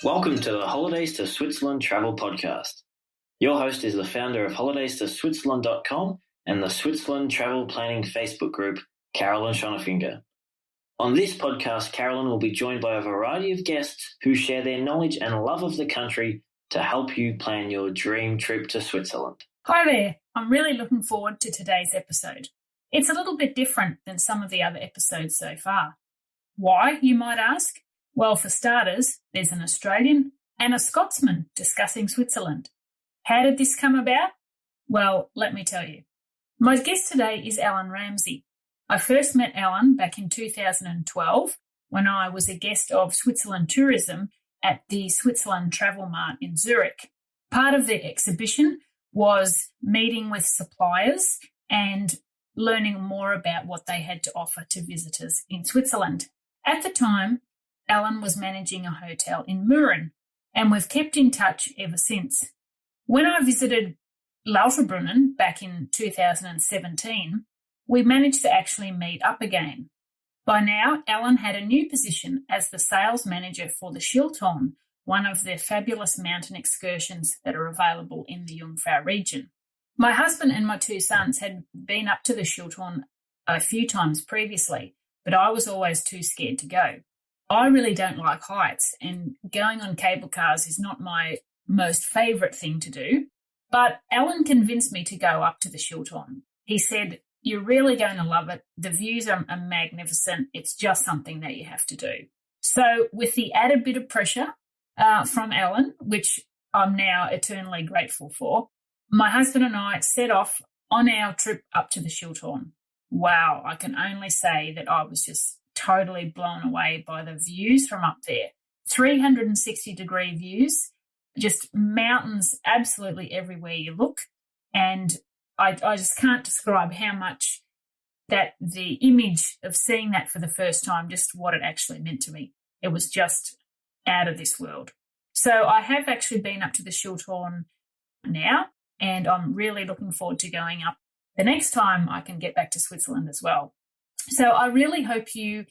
Welcome to the Holidays to Switzerland Travel Podcast. Your host is the founder of holidaysto-switzerland.com and the Switzerland Travel Planning Facebook group, Carolyn Schonefinger. On this podcast, Carolyn will be joined by a variety of guests who share their knowledge and love of the country to help you plan your dream trip to Switzerland. Hi there. I'm really looking forward to today's episode. It's a little bit different than some of the other episodes so far. Why, you might ask? Well, for starters, there's an Australian and a Scotsman discussing Switzerland. How did this come about? Well, let me tell you. My guest today is Alan Ramsay. I first met Alan back in 2012 when I was a guest of Switzerland Tourism at the Switzerland Travel Mart in Zurich. Part of the exhibition was meeting with suppliers and learning more about what they had to offer to visitors in Switzerland. At the time, Alan was managing a hotel in Merren, and we've kept in touch ever since. When I visited Lauterbrunnen back in 2017, we managed to actually meet up again. By now, Alan had a new position as the sales manager for the Schilthorn, one of the fabulous mountain excursions that are available in the Jungfrau Region. My husband and my two sons had been up to the Schilthorn a few times previously, but I was always too scared to go. I really don't like heights, and going on cable cars is not my most favourite thing to do. But Alan convinced me to go up to the Schilthorn. He said, "You're really going to love it. The views are magnificent. It's just something that you have to do." So with the added bit of pressure from Alan, which I'm now eternally grateful for, my husband and I set off on our trip up to the Schilthorn. Wow, I can only say that I was just totally blown away by the views from up there. 360-degree views, just mountains absolutely everywhere you look. And I just can't describe how much that the image of seeing that for the first time, just what it actually meant to me. It was just out of this world. So I have actually been up to the Schilthorn now, and I'm really looking forward to going up the next time I can get back to Switzerland as well. So I really hope you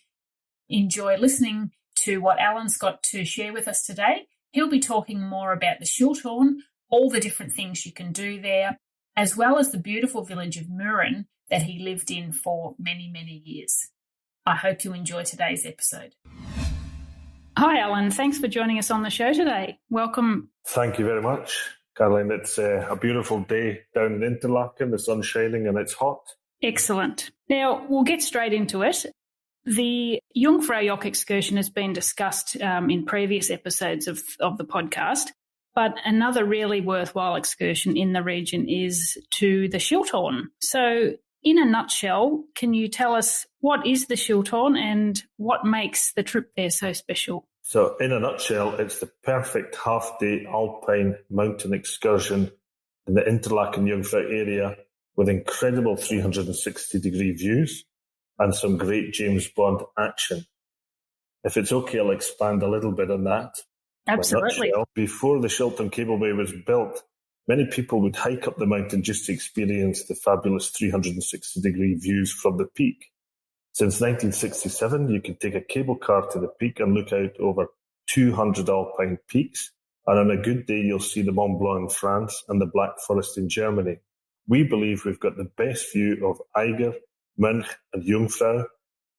enjoy listening to what Alan's got to share with us today. He'll be talking more about the Schilthorn, all the different things you can do there, as well as the beautiful village of Merren that he lived in for many, many years. I hope you enjoy today's episode. Hi, Alan. Thanks for joining us on the show today. Welcome. Thank you very much, Caroline. It's a beautiful day down in Interlaken. The sun's shining and it's hot. Excellent. Now, we'll get straight into it. The Jungfrau excursion has been discussed in previous episodes of the podcast, but another really worthwhile excursion in the region is to the Schilthorn. So, in a nutshell, can you tell us what is the Schilthorn and what makes the trip there so special? So, in a nutshell, it's the perfect half-day alpine mountain excursion in the Interlaken Jungfrau area with incredible 360-degree views and some great James Bond action. If it's okay, I'll expand a little bit on that. Absolutely. Before the Schilthorn Cableway was built, many people would hike up the mountain just to experience the fabulous 360-degree views from the peak. Since 1967, you can take a cable car to the peak and look out over 200 alpine peaks, and on a good day, you'll see the Mont Blanc in France and the Black Forest in Germany. We believe we've got the best view of Eiger, Mönch and Jungfrau.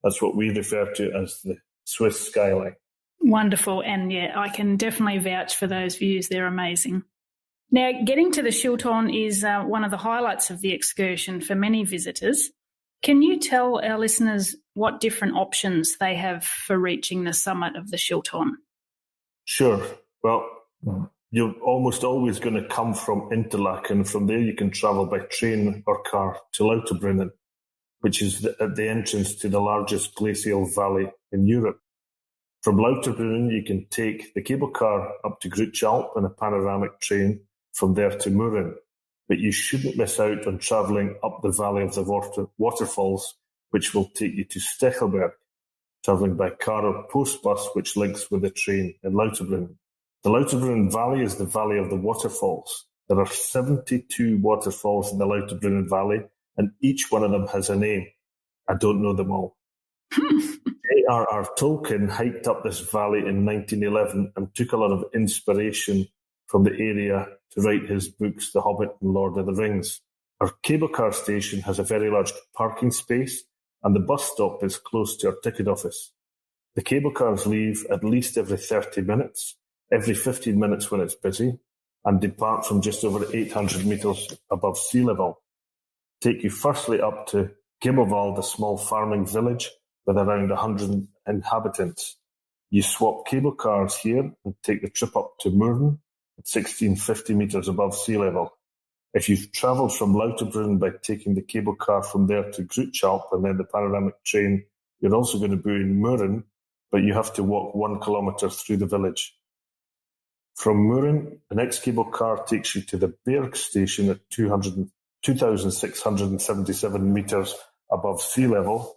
That's what we refer to as the Swiss skyline. Wonderful. And yeah, I can definitely vouch for those views. They're amazing. Now, getting to the Schilthorn is one of the highlights of the excursion for many visitors. Can you tell our listeners what different options they have for reaching the summit of the Schilthorn? Sure. Well, you're almost always going to come from Interlaken. From there, you can travel by train or car to Lauterbrunnen, which is at the entrance to the largest glacial valley in Europe. From Lauterbrunnen, you can take the cable car up to Groote and a panoramic train from there to Merren. But you shouldn't miss out on travelling up the valley of the waterfalls, which will take you to Stechelberg, travelling by car or post bus, which links with the train in Lauterbrunnen. The Lauterbrunnen Valley is the valley of the waterfalls. There are 72 waterfalls in the Lauterbrunnen Valley, and each one of them has a name. I don't know them all. J.R.R. Tolkien hiked up this valley in 1911 and took a lot of inspiration from the area to write his books, The Hobbit and Lord of the Rings. Our cable car station has a very large parking space, and the bus stop is close to our ticket office. The cable cars leave at least every 30 minutes, every 15 minutes when it's busy, and depart from just over 800 metres above sea level. Take you firstly up to Gimmelwald, a small farming village with around 100 inhabitants. You swap cable cars here and take the trip up to Merren at 1650 metres above sea level. If you've travelled from Lauterbrunnen by taking the cable car from there to Grootschaap and then the panoramic train, you're also going to be in Merren, but you have to walk 1 kilometre through the village. From Merren, the next cable car takes you to the Berg Station at 2,677 metres above sea level,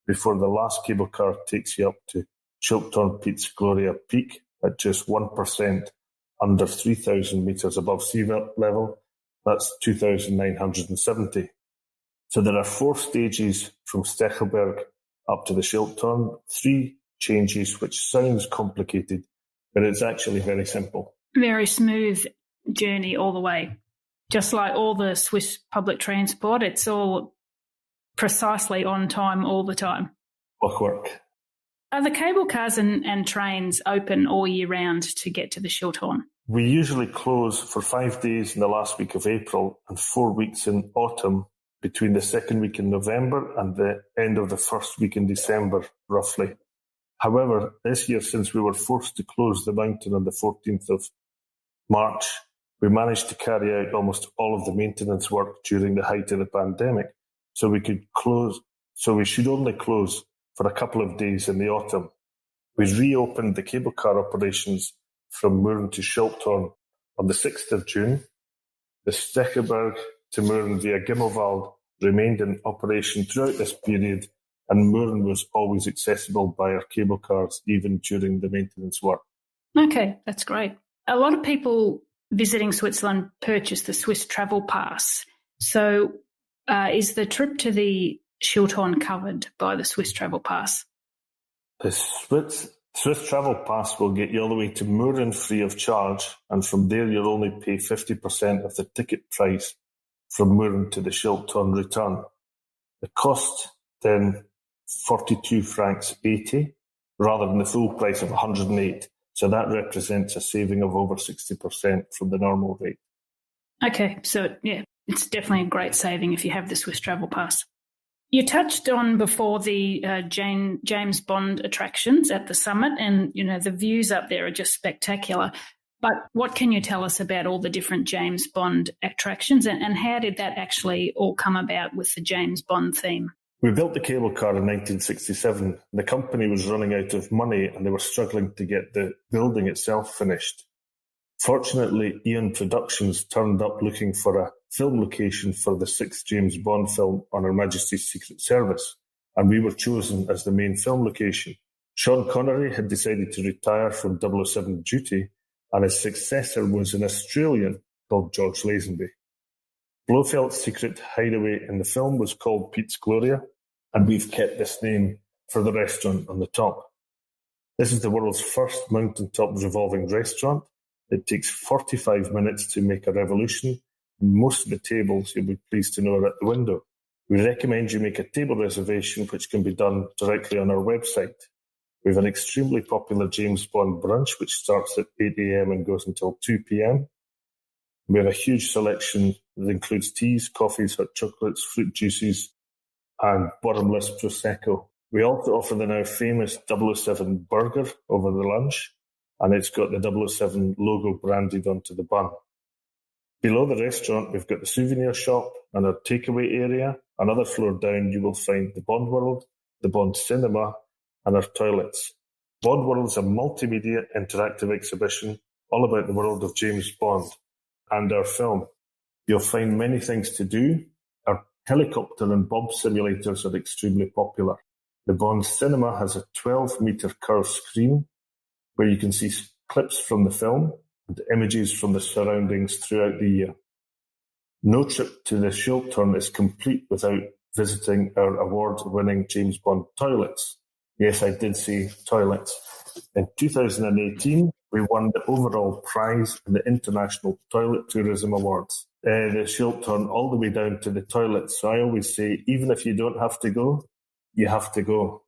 before the last cable car takes you up to Schilthorn Piet's Gloria Peak at just 1% under 3,000 metres above sea level. That's 2,970. So there are 4 stages from Stechelberg up to the Schilthorn, 3 changes, which sounds complicated, but it's actually very simple. Very smooth journey all the way. Just like all the Swiss public transport, it's all precisely on time all the time. Clockwork. Are the cable cars and trains open all year round to get to the Schilthorn? We usually close for 5 days in the last week of April and 4 weeks in autumn, between the second week in November and the end of the first week in December, roughly. However, this year, since we were forced to close the mountain on the 14th of March, we managed to carry out almost all of the maintenance work during the height of the pandemic, so we should only close for a couple of days in the autumn. We reopened the cable car operations from Merren to Schilthorn on the 6th of June. The Steckelberg to Merren via Gimmelwald remained in operation throughout this period, and Merren was always accessible by our cable cars, even during the maintenance work. Okay, that's great. A lot of people visiting Switzerland purchase the Swiss Travel Pass. So is the trip to the Schilthorn covered by the Swiss Travel Pass? The Swiss Travel Pass will get you all the way to Merren free of charge, and from there you'll only pay 50% of the ticket price from Merren to the Schilthorn return. The cost then 42 francs 80 rather than the full price of 108. So that represents a saving of over 60% from the normal rate. Okay, so yeah, it's definitely a great saving if you have the Swiss Travel Pass. You touched on before the James Bond attractions at the summit, and the views up there are just spectacular. But what can you tell us about all the different James Bond attractions, and how did that actually all come about with the James Bond theme? We built the cable car in 1967. The company was running out of money and they were struggling to get the building itself finished. Fortunately, Eon Productions turned up looking for a film location for the 6th James Bond film on Her Majesty's Secret Service, and we were chosen as the main film location. Sean Connery had decided to retire from 007 duty, and his successor was an Australian called George Lazenby. Blofeld's secret hideaway in the film was called Piet's Gloria, and we've kept this name for the restaurant on the top. This is the world's first mountaintop revolving restaurant. It takes 45 minutes to make a revolution, and most of the tables, you'll be pleased to know, are at the window. We recommend you make a table reservation, which can be done directly on our website. We have an extremely popular James Bond brunch, which starts at 8 a.m. and goes until 2 p.m. We have a huge selection that includes teas, coffees, hot chocolates, fruit juices, and bottomless Prosecco. We also offer the now famous 007 burger over the lunch, and it's got the 007 logo branded onto the bun. Below the restaurant, we've got the souvenir shop and our takeaway area. Another floor down, you will find the Bond World, the Bond Cinema, and our toilets. Bond World is a multimedia interactive exhibition all about the world of James Bond and our film. You'll find many things to do. Our helicopter and bob simulators are extremely popular. The Bond Cinema has a 12-metre curved screen where you can see clips from the film and images from the surroundings throughout the year. No trip to the Schilthorn is complete without visiting our award-winning James Bond toilets. Yes, I did say toilets. In 2018, we won the overall prize in the International Toilet Tourism Awards. The Schilthorn all the way down to the toilets. So I always say, even if you don't have to go, you have to go.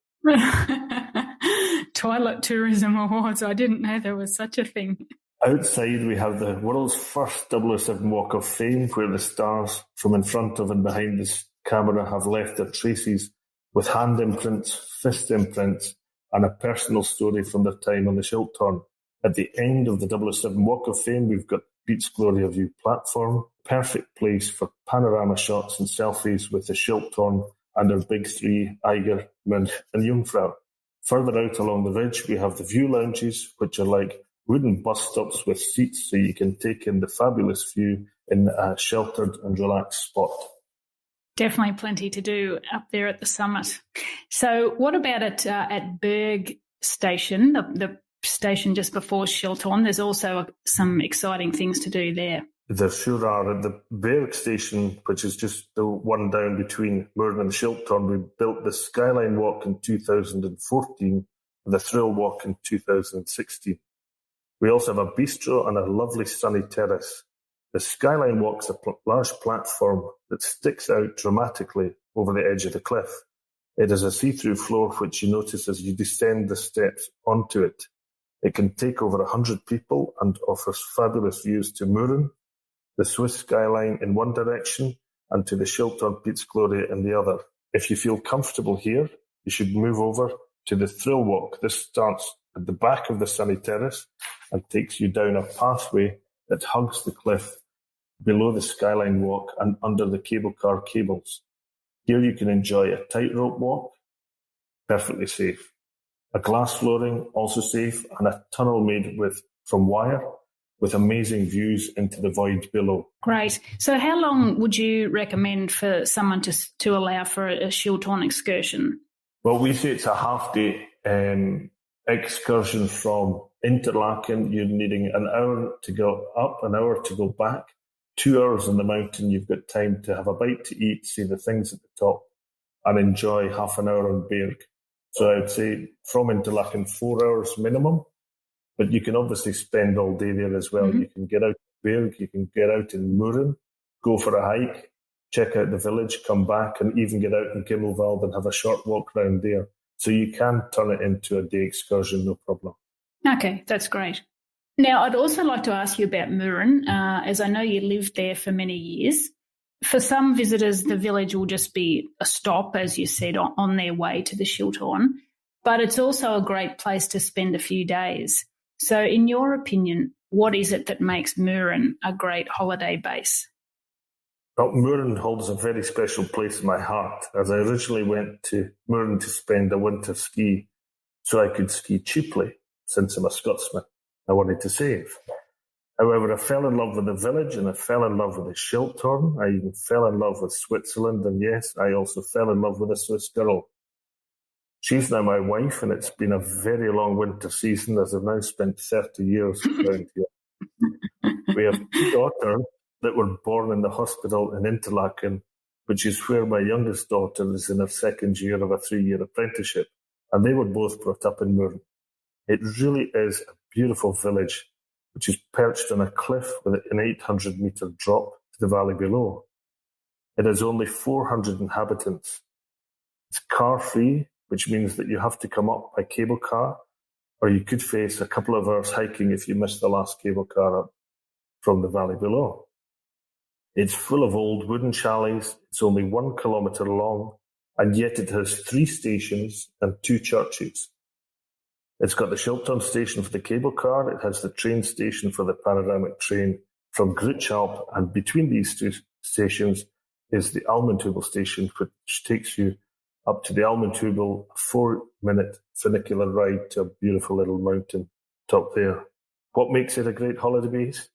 Toilet Tourism Awards. I didn't know there was such a thing. Outside, we have the world's first 007 Walk of Fame, where the stars from in front of and behind the camera have left their traces with hand imprints, fist imprints, and a personal story from their time on the Schilthorn. At the end of the 007 Walk of Fame, we've got Beats Gloria View platform, perfect place for panorama shots and selfies with the Schilthorn and our big three, Eiger, Merren and Jungfrau. Further out along the ridge, we have the view lounges, which are like wooden bus stops with seats so you can take in the fabulous view in a sheltered and relaxed spot. Definitely plenty to do up there at the summit. So what about at Berg Station, the station just before Schilthorn? There's also some exciting things to do there. There sure are. At the Berg Station, which is just the one down between Merren and Schilthorn, we built the Skyline Walk in 2014 and the Thrill Walk in 2016. We also have a bistro and a lovely sunny terrace. The Skyline Walk's a large platform that sticks out dramatically over the edge of the cliff. It has a see-through floor which you notice as you descend the steps onto it. It can take over 100 people and offers fabulous views to Merren, the Swiss skyline in one direction, and to the Schilthorn Beats Gloria in the other. If you feel comfortable here, you should move over to the Thrill Walk. This starts at the back of the sunny terrace and takes you down a pathway that hugs the cliff below the Skyline Walk and under the cable car cables. Here you can enjoy a tightrope walk, perfectly safe. A glass flooring, also safe, and a tunnel made from wire with amazing views into the void below. Great. So how long would you recommend for someone to allow for a Schilthorn excursion? Well, we say it's a half-day excursion from Interlaken. You're needing an hour to go up, an hour to go back. 2 hours in the mountain, you've got time to have a bite to eat, see the things at the top, and enjoy half an hour on Berg. So I would say from Interlaken, 4 hours minimum, but you can obviously spend all day there as well. Mm-hmm. You can get out to Berg, you can get out in Merren, go for a hike, check out the village, come back, and even get out in Gimmelwald and have a short walk round there. So you can turn it into a day excursion, no problem. Okay, that's great. Now, I'd also like to ask you about Merren, as I know you lived there for many years. For some visitors, the village will just be a stop, as you said, on their way to the Schilthorn, but it's also a great place to spend a few days. So in your opinion, what is it that makes Merren a great holiday base? Well, Merren holds a very special place in my heart, as I originally went to Merren to spend a winter ski so I could ski cheaply, since I'm a Scotsman. I wanted to save. However, I fell in love with the village and I fell in love with the Schilthorn. I even fell in love with Switzerland, and yes, I also fell in love with a Swiss girl. She's now my wife, and it's been a very long winter season as I've now spent 30 years around here. We have 2 daughters that were born in the hospital in Interlaken, which is where my youngest daughter is in her second year of a 3-year apprenticeship, and they were both brought up in Merren. It really is a beautiful village, which is perched on a cliff with an 800-metre drop to the valley below. It has only 400 inhabitants. It's car-free, which means that you have to come up by cable car, or you could face a couple of hours hiking if you miss the last cable car up from the valley below. It's full of old wooden chalets. It's only 1 kilometre long, and yet it has 3 stations and 2 churches. It's got the Schilthorn station for the cable car. It has the train station for the panoramic train from Grütschalp, and between these 2 stations is the Almendhübel station, which takes you up to the Almendhübel, a 4-minute funicular ride to a beautiful little mountain top there. What makes it a great holiday base?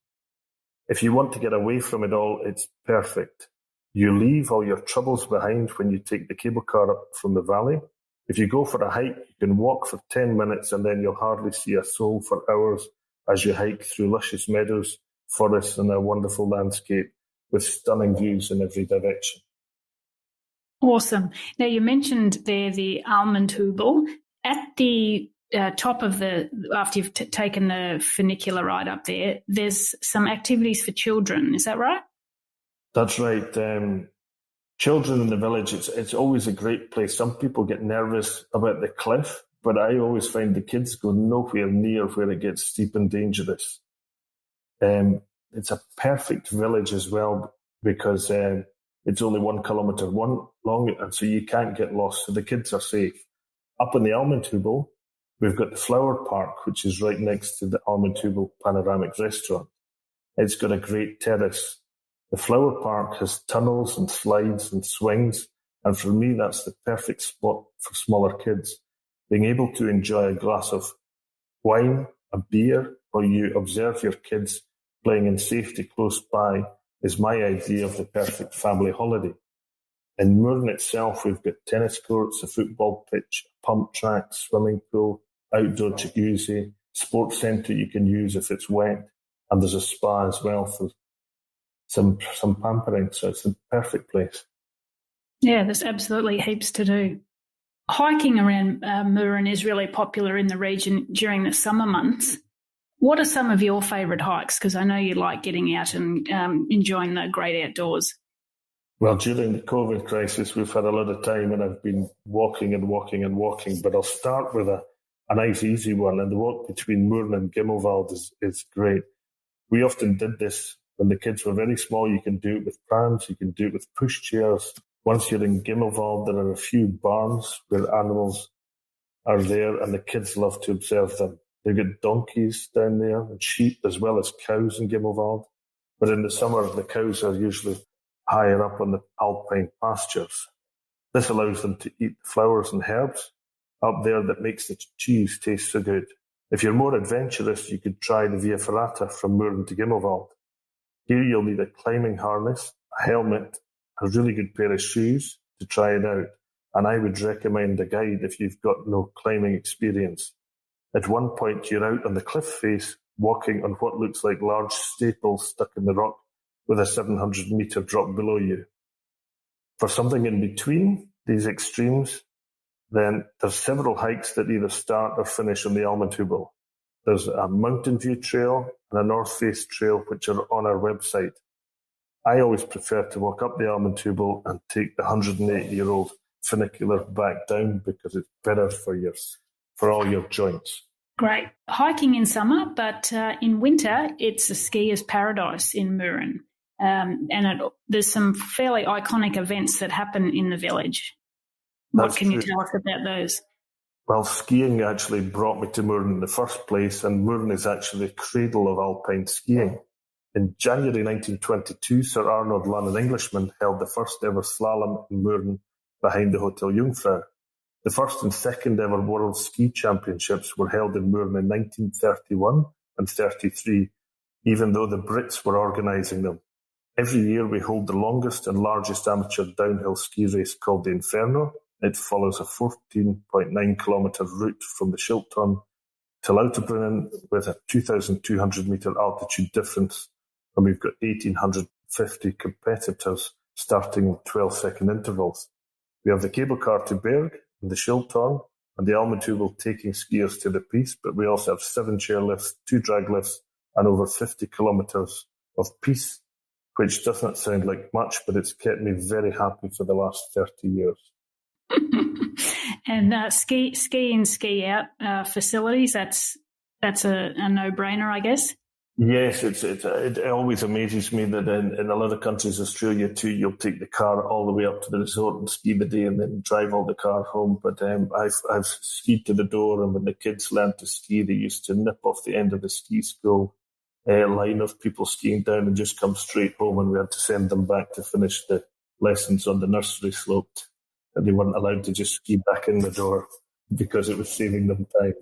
If you want to get away from it all, it's perfect. You leave all your troubles behind when you take the cable car up from the valley. If you go for a hike, you can walk for 10 minutes and then you'll hardly see a soul for hours as you hike through luscious meadows, forests, and a wonderful landscape with stunning views in every direction. Awesome. Now, you mentioned there the Almendhügel. At the top of after you've taken the funicular ride up there, there's some activities for children. Is that right? That's right. Children in the village, it's always a great place. Some people get nervous about the cliff, but I always find the kids go nowhere near where it gets steep and dangerous. It's a perfect village as well because it's only 1 kilometre long, and so you can't get lost, so the kids are safe. Up in the Almendhügel, we've got the Flower Park, which is right next to the Almendhügel Panoramic Restaurant. It's got a great terrace. The Flower Park has tunnels and slides and swings, and for me, that's the perfect spot for smaller kids. Being able to enjoy a glass of wine, a beer, or you observe your kids playing in safety close by is my idea of the perfect family holiday. In Merren itself, we've got tennis courts, a football pitch, a pump track, swimming pool, outdoor jacuzzi, sports centre you can use if it's wet, and there's a spa as well for some pampering, so it's the perfect place. Yeah, there's absolutely heaps to do. Hiking around Merren is really popular in the region during the summer months. What are some of your favourite hikes? Because I know you like getting out and enjoying the great outdoors. Well, during the COVID crisis, we've had a lot of time and I've been walking, but I'll start with a nice, easy one. And the walk between Merren and Gimmelwald is great. We often did this when the kids were very small. You can do it with prams, you can do it with pushchairs. Once you're in Gimmelwald, there are a few barns where animals are there and the kids love to observe them. They've got donkeys down there and sheep as well as cows in Gimmelwald. But in the summer, the cows are usually higher up on the alpine pastures. This allows them to eat the flowers and herbs up there that makes the cheese taste so good. If you're more adventurous, you could try the Via Ferrata from Merren to Gimmelwald. Here you'll need a climbing harness, a helmet, a really good pair of shoes to try it out. And I would recommend a guide if you've got no climbing experience. At one point, you're out on the cliff face, walking on what looks like large staples stuck in the rock with a 700-metre drop below you. For something in between these extremes, then there's several hikes that either start or finish on the Almendhügel. There's a mountain view trail and a north face trail, which are on our website. I always prefer to walk up the Almendhügel and take the 180-year-old funicular back down because it's better for all your joints. Great. Hiking in summer, but in winter, it's a skier's paradise in Merren. There's some fairly iconic events that happen in the village. What can you tell us about those? Well, skiing actually brought me to Merren in the first place, and Merren is actually the cradle of alpine skiing. In January 1922, Sir Arnold Lunn, an Englishman, held the first ever slalom in Merren behind the Hotel Jungfrau. The first and second ever World Ski Championships were held in Merren in 1931 and 33, even though the Brits were organising them. Every year we hold the longest and largest amateur downhill ski race called the Inferno. It follows a 14.9 kilometre route from the Schilthorn to Lauterbrunnen with a 2,200 metre altitude difference, and we've got 1,850 competitors starting in 12-second intervals. We have the cable car to Berg, and the Schilthorn, and the Almendhügel taking skiers to the piste, but we also have 7 chairlifts, 2 drag lifts, and over 50 kilometres of piste, which doesn't sound like much, but it's kept me very happy for the last 30 years. And ski in, ski out facilities, that's a no-brainer, I guess. Yes, it always amazes me that in a lot of countries, Australia too, you'll take the car all the way up to the resort and ski the day and then drive all the car home. But I've skied to the door, and when the kids learned to ski, they used to nip off the end of the ski school line of people skiing down and just come straight home, and we had to send them back to finish the lessons on the nursery slope. And they weren't allowed to just ski back in the door because it was saving them time.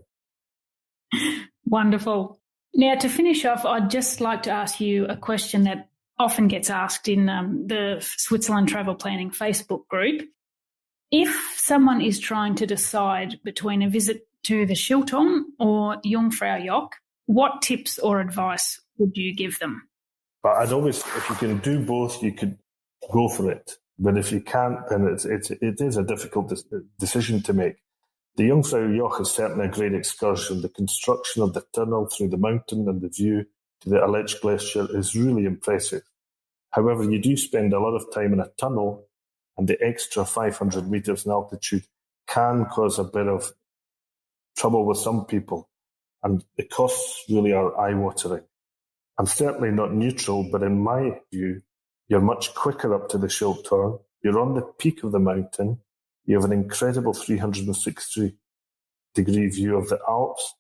Wonderful. Now, to finish off, I'd just like to ask you a question that often gets asked in the Switzerland Travel Planning Facebook group. If someone is trying to decide between a visit to the Schilthorn or Jungfrau Joch, what tips or advice would you give them? But I'd always, if you can do both, you could go for it. But if you can't, then it is a difficult decision to make. The Jungfrau Joch is certainly a great excursion. The construction of the tunnel through the mountain and the view to the Aletsch Glacier is really impressive. However, you do spend a lot of time in a tunnel, and the extra 500 metres in altitude can cause a bit of trouble with some people, and the costs really are eye-watering. I'm certainly not neutral, but in my view, you're much quicker up to the Schilthorn. You're on the peak of the mountain. You have an incredible 360-degree view of the Alps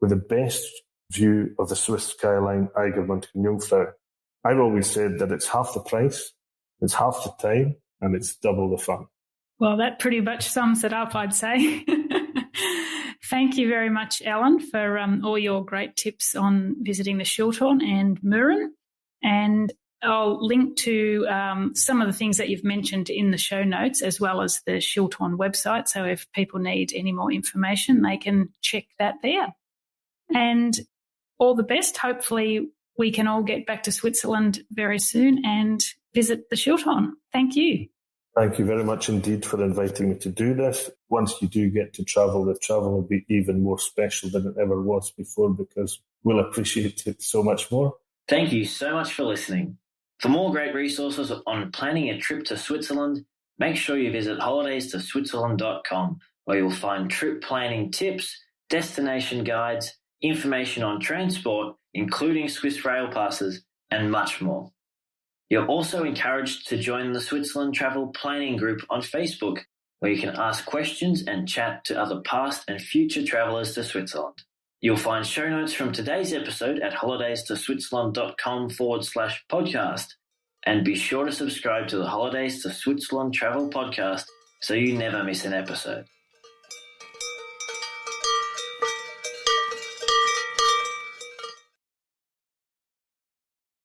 with the best view of the Swiss skyline, Eigermont and Jungfrau. I've always said that it's half the price, it's half the time, and it's double the fun. Well, that pretty much sums it up, I'd say. Thank you very much, Alan, for all your great tips on visiting the Schilthorn and Merren. And I'll link to some of the things that you've mentioned in the show notes, as well as the Schilthorn website. So if people need any more information, they can check that there. And all the best. Hopefully we can all get back to Switzerland very soon and visit the Schilthorn. Thank you. Thank you very much indeed for inviting me to do this. Once you do get to travel, the travel will be even more special than it ever was before, because we'll appreciate it so much more. Thank you so much for listening. For more great resources on planning a trip to Switzerland, make sure you visit holidaystoSwitzerland.com, where you'll find trip planning tips, destination guides, information on transport, including Swiss rail passes, and much more. You're also encouraged to join the Switzerland Travel Planning Group on Facebook, where you can ask questions and chat to other past and future travellers to Switzerland. You'll find show notes from today's episode at holidaystoSwitzerland.com/podcast, and be sure to subscribe to the Holidays to Switzerland Travel podcast so you never miss an episode.